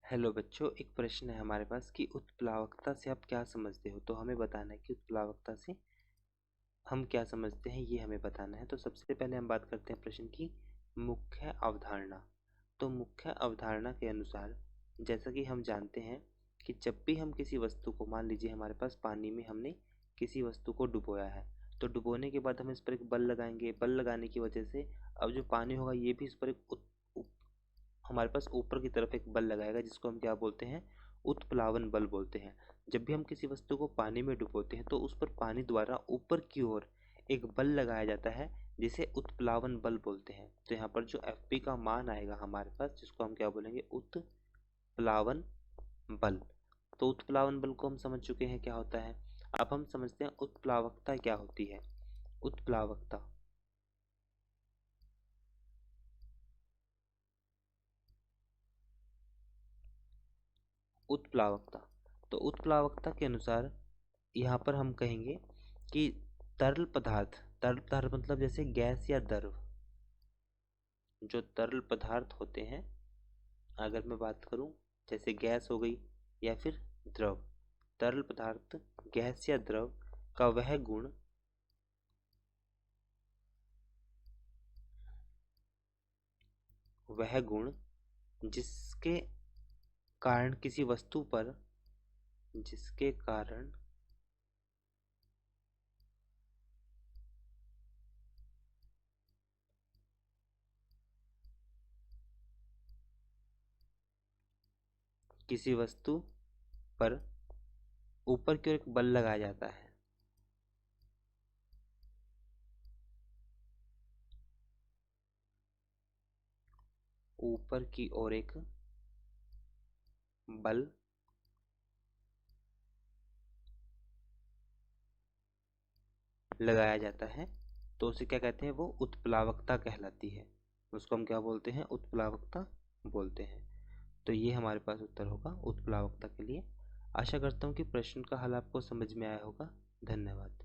Hello बच्चों, एक प्रश्न है हमारे पास कि उत्प्लावकता से आप क्या समझते हो। तो हमें बताना है कि उत्प्लावकता से हम क्या समझते हैं, ये हमें बताना है। तो सबसे पहले हम बात करते हैं प्रश्न की मुख्य अवधारणा। तो मुख्य अवधारणा के अनुसार जैसा कि हम जानते हैं कि जब भी हम किसी वस्तु को, मान लीजिए हमारे पास पानी में हमने किसी वस्तु को डुबोया है, तो डुबोने के बाद हम इस पर एक बल लगाएंगे। बल लगाने की वजह से अब जो पानी होगा ये भी इस पर एक हमारे पास ऊपर की तरफ एक बल लगाएगा, जिसको हम क्या बोलते हैं, उत्प्लावन बल बोलते हैं। जब भी हम किसी वस्तु को पानी में डुबोते हैं तो उस पर पानी द्वारा ऊपर की ओर एक बल लगाया जाता है, जिसे उत्प्लावन बल बोलते हैं। तो यहाँ पर जो Fp का मान आएगा हमारे पास, जिसको हम क्या बोलेंगे, उत्प्लावन बल। तो उत्प्लावन बल को हम समझ चुके हैं क्या होता है। अब हम समझते हैं उत्प्लावकता क्या होती है। उत्प्लावकता उत्प्लावकता तो उत्प्लावकता के अनुसार यहाँ पर हम कहेंगे कि तरल पदार्थ मतलब जैसे गैस या द्रव, जो तरल पदार्थ होते हैं, अगर मैं बात करूं जैसे गैस हो गई या फिर द्रव, तरल पदार्थ, गैस या द्रव का वह गुण जिसके कारण जिसके कारण किसी वस्तु पर ऊपर की ओर एक बल लगाया जाता है। ऊपर की ओर एक बल लगाया जाता है, तो उसे क्या कहते हैं, वो उत्प्लावकता कहलाती है। उसको हम क्या बोलते हैं, उत्प्लावकता बोलते हैं। तो ये हमारे पास उत्तर होगा उत्प्लावकता के लिए। आशा करता हूँ कि प्रश्न का हल आपको समझ में आया होगा। धन्यवाद।